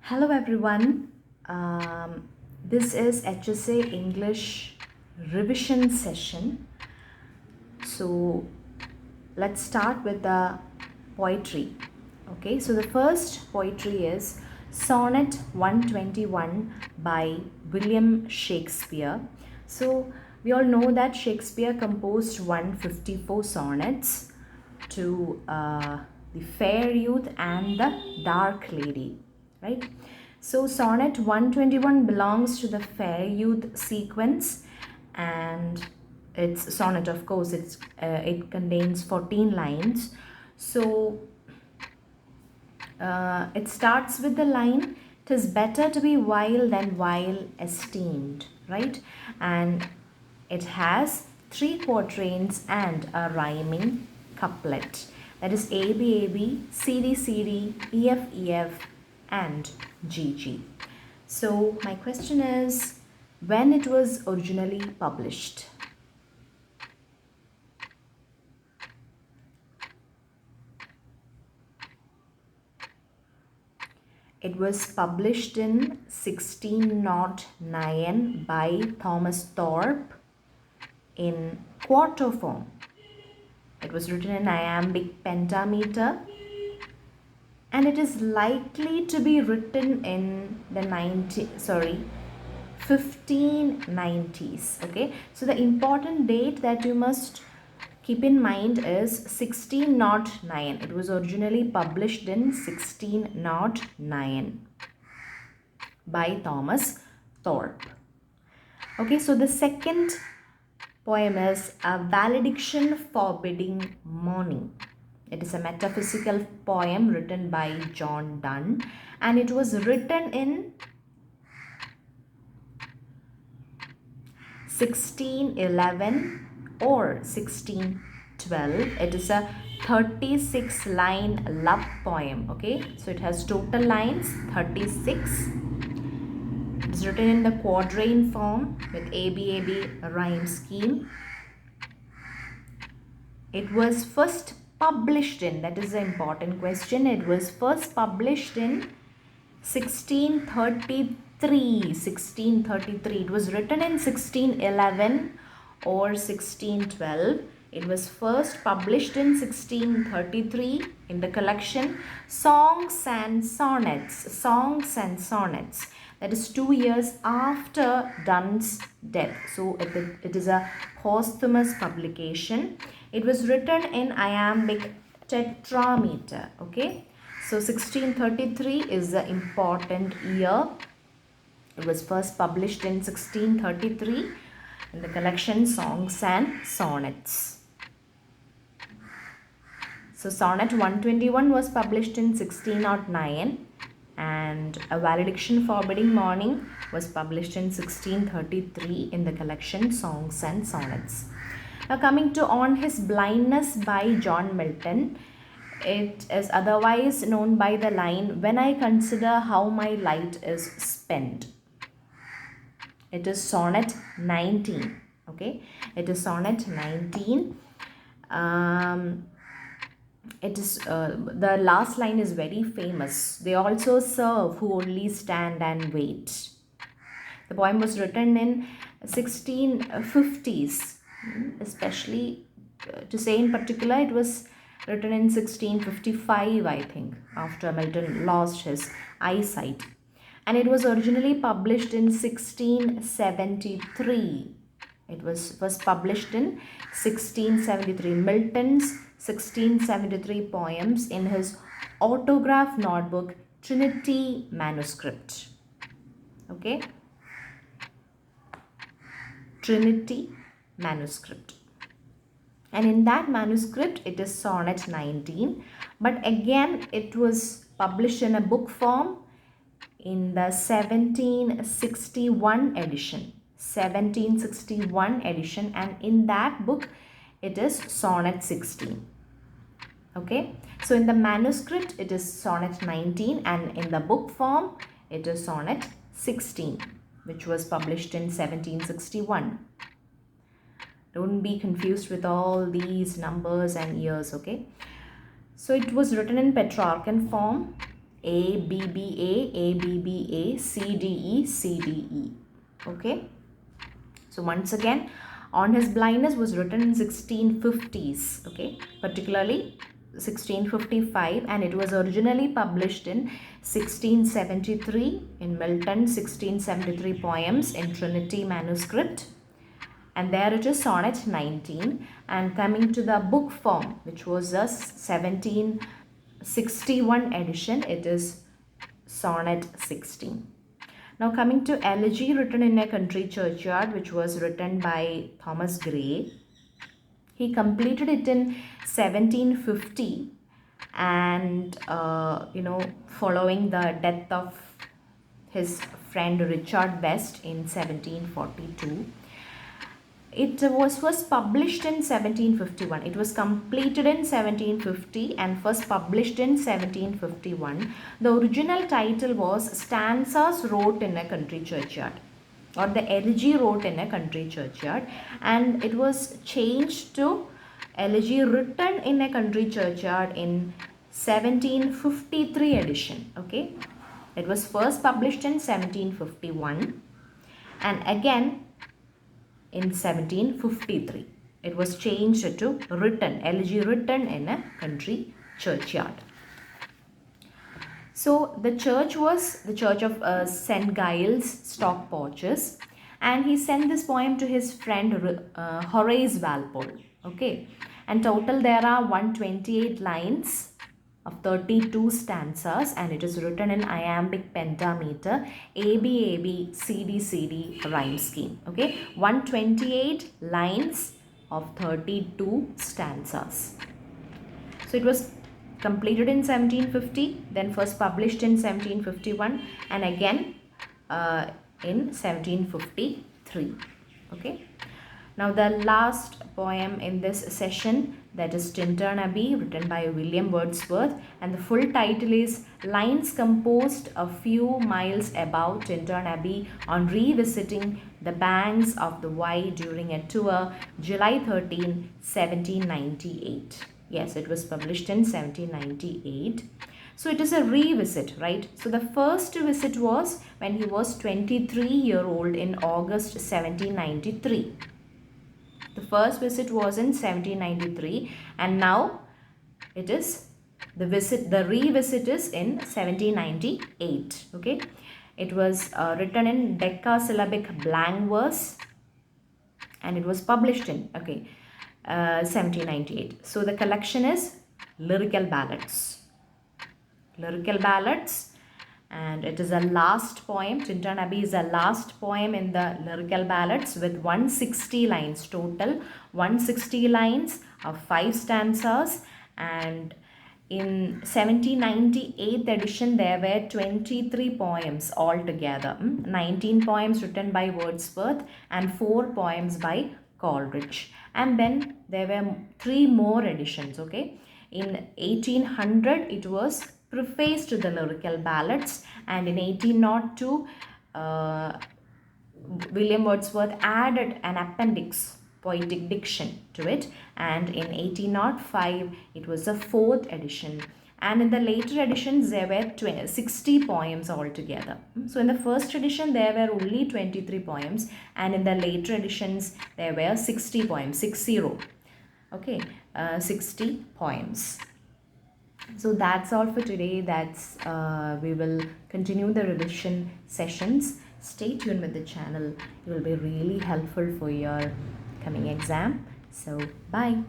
Hello everyone. This is HSA English revision session. So let's start with the poetry. Okay, so the first poetry is Sonnet 121 by William Shakespeare. So we all know that Shakespeare composed 154 sonnets to the fair youth and the dark lady, right? So sonnet 121 belongs to the fair youth sequence, and it's sonnet, of course. It contains 14 lines. So it starts with the line, "'Tis better to be vile than vile esteemed," right? And it has 3 quatrains and a rhyming couplet. That is A B A B, C D C D, E F E F, and G G. So my question is, when it was originally published? It was published in 1609 by Thomas Thorpe in quarto form. It was written in iambic pentameter, and it is likely to be written in the 1590s. Okay, so the important date that you must keep in mind is 1609. It was originally published in 1609 by Thomas Thorpe. Okay, so the second poem is A Valediction Forbidding Morning. It is a metaphysical poem written by Donne, and it was written in 1611 or 1612. It is a 36 line love poem. Okay, so it has total lines 36. It is written in the quatrain form with ABAB rhyme scheme. It was first published in, that is the important question, it was first published in 1633. It was written in 1611 or 1612. It was first published in 1633 in the collection Songs and Sonnets. That is 2 years after Donne's death. So it is a posthumous publication. It was written in iambic tetrameter. Okay, so 1633 is the important year. It was first published in 1633 in the collection Songs and Sonnets. So sonnet 121 was published in 1609, and A Valediction Forbidding Morning was published in 1633 in the collection Songs and Sonnets. Now coming to On His Blindness by John Milton. It is otherwise known by the line, "When I consider how my light is spent." It is sonnet 19. Okay, it is sonnet 19. It is the last line is very famous. "They also serve who only stand and wait." The poem was written in 1650s. Especially to say in particular, it was written in 1655, I think, after Milton lost his eyesight. And it was originally published in 1673. It was first published in 1673. Milton's 1673 poems in his autograph notebook Trinity manuscript. Okay, Trinity manuscript, and in that manuscript it is sonnet 19, but again it was published in a book form in the 1761 edition, and in that book it is sonnet 16. Okay, so in the manuscript it is sonnet 19, and in the book form it is sonnet 16, which was published in 1761. Don't be confused with all these numbers and years. Okay, so it was written in Petrarchan form, A, B, B, A, B, B, A, C, D, E, C, D, E. Okay. So once again, On His Blindness was written in 1650s, okay, particularly 1655, and it was originally published in 1673 in Milton, 1673 poems in Trinity manuscript, and there it is Sonnet 19. And coming to the book form, which was a 1761 edition, it is Sonnet 16. Now coming to Elegy written in a country churchyard, which was written by Thomas Gray. He completed it in 1750, and following the death of his friend Richard Best in 1742. It was first published in 1751. It was completed in 1750 and first published in 1751. The original title was Stanzas Wrote in a Country Churchyard, or the Elegy Wrote in a Country Churchyard, and it was changed to Elegy Written in a Country Churchyard in 1753 edition. Okay, it was first published in 1751 and again in 1753. It was changed to Written, Elegy Written in a Country Churchyard. So the church was the church of St. Giles, Stock Porches, and he sent this poem to his friend Horace Walpole. Okay, and total there are 128 lines of 32 stanzas, and it is written in iambic pentameter, AB CD rhyme scheme. Okay, 128 lines of 32 stanzas. So it was completed in 1750, then first published in 1751 and again in 1753. Okay. Now the last poem in this session, that is Tintern Abbey, written by William Wordsworth, and the full title is Lines Composed a Few Miles Above Tintern Abbey on Revisiting the Banks of the Wye during a tour, July 13, 1798. Yes, it was published in 1798. So it is a revisit, right? So the first visit was when he was 23-year-old in August 1793. The first visit was in 1793, and now it is the revisit is in 1798. Okay, it was written in decasyllabic blank verse, and it was published in 1798. So the collection is lyrical ballads, and it is a last poem. Tintern Abbey is a last poem in the lyrical ballads with 160 lines total, 160 lines of 5 stanzas, and in 1798 edition there were 23 poems altogether, 19 poems written by Wordsworth and 4 poems by Coleridge, and then there were 3 more editions. Okay, in 1800 it was preface to the lyrical ballads, and in 1802 William Wordsworth added an appendix, poetic diction, to it, and in 1805 it was the 4th edition, and in the later editions there were 60 poems altogether. So in the first edition there were only 23 poems, and in the later editions there were 60 poems, 60. Okay, 60 poems. So that's all for today. We will continue the revision sessions. Stay tuned with the channel. It will be really helpful for your coming exam. So bye.